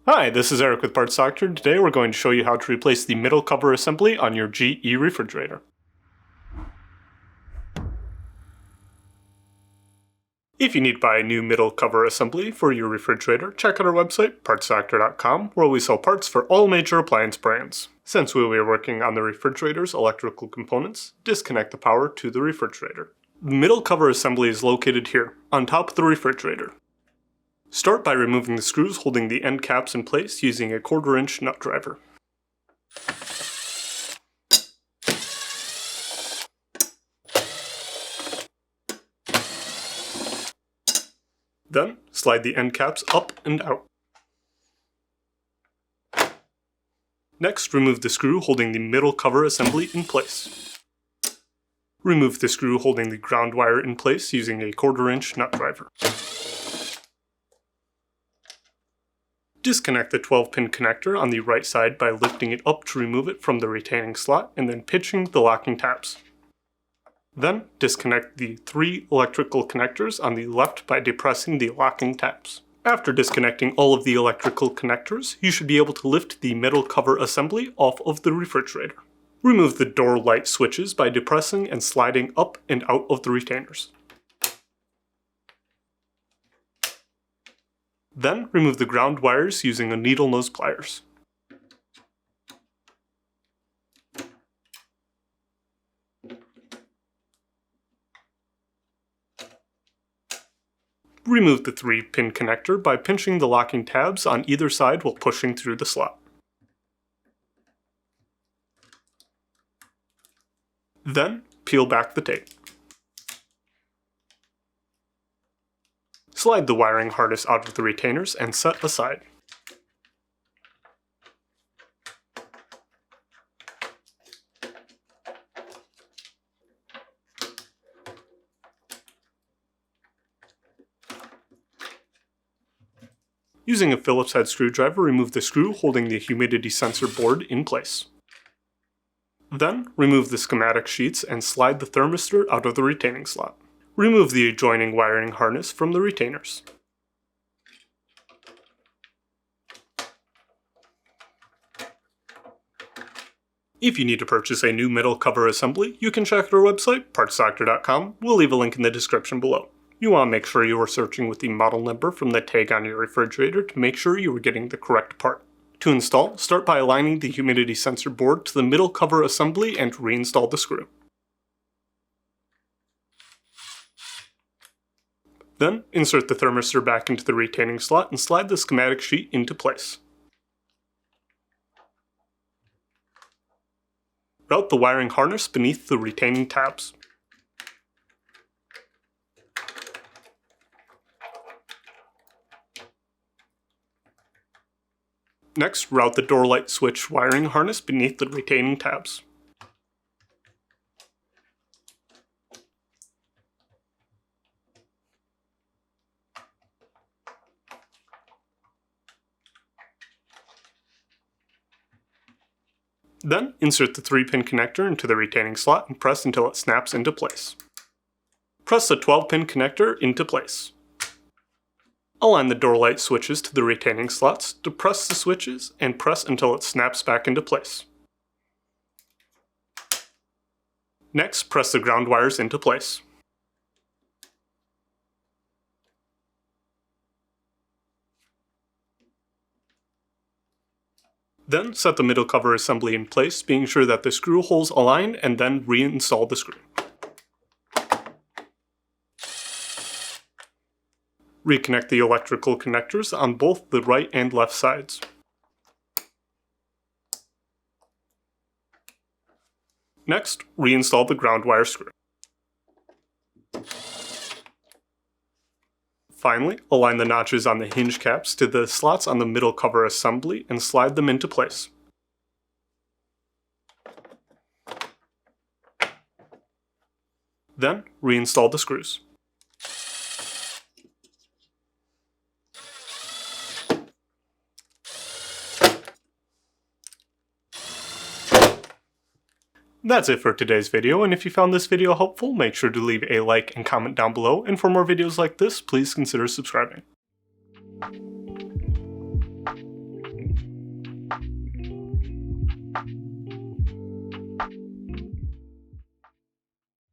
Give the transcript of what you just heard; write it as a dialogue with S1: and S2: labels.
S1: Hi, this is Eric with Parts Doctor. Today we're going to show you how to replace the middle cover assembly on your GE refrigerator. If you need to buy a new middle cover assembly for your refrigerator, check out our website, partsdoctor.com, where we sell parts for all major appliance brands. Since we will be working on the refrigerator's electrical components, disconnect the power to the refrigerator. The middle cover assembly is located here, on top of the refrigerator. Start by removing the screws holding the end caps in place using a 1/4-inch nut driver. Then, slide the end caps up and out. Next, remove the screw holding the middle cover assembly in place. Remove the screw holding the ground wire in place using a 1/4-inch nut driver. Disconnect the 12-pin connector on the right side by lifting it up to remove it from the retaining slot and then pinching the locking tabs. Then, disconnect the 3 electrical connectors on the left by depressing the locking tabs. After disconnecting all of the electrical connectors, you should be able to lift the middle cover assembly off of the refrigerator. Remove the door light switches by depressing and sliding up and out of the retainers. Then, remove the ground wires using a needle nose pliers. Remove the 3-pin connector by pinching the locking tabs on either side while pushing through the slot. Then, peel back the tape. Slide the wiring harness out of the retainers and set aside. Using a Phillips head screwdriver, remove the screw holding the humidity sensor board in place. Then, remove the schematic sheets and slide the thermistor out of the retaining slot. Remove the adjoining wiring harness from the retainers. If you need to purchase a new middle cover assembly, you can check out our website, partsdoctor.com. We'll leave a link in the description below. You want to make sure you are searching with the model number from the tag on your refrigerator to make sure you are getting the correct part. To install, start by aligning the humidity sensor board to the middle cover assembly and reinstall the screw. Then, insert the thermistor back into the retaining slot and slide the schematic sheet into place. Route the wiring harness beneath the retaining tabs. Next, route the door light switch wiring harness beneath the retaining tabs. Then, insert the 3-pin connector into the retaining slot and press until it snaps into place. Press the 12-pin connector into place. Align the door light switches to the retaining slots, depress the switches, and press until it snaps back into place. Next, press the ground wires into place. Then, set the middle cover assembly in place, being sure that the screw holes align, and then reinstall the screw. Reconnect the electrical connectors on both the right and left sides. Next, reinstall the ground wire screw. Finally, align the notches on the hinge caps to the slots on the middle cover assembly and slide them into place. Then, reinstall the screws. That's it for today's video, and if you found this video helpful, make sure to leave a like and comment down below, and for more videos like this, please consider subscribing.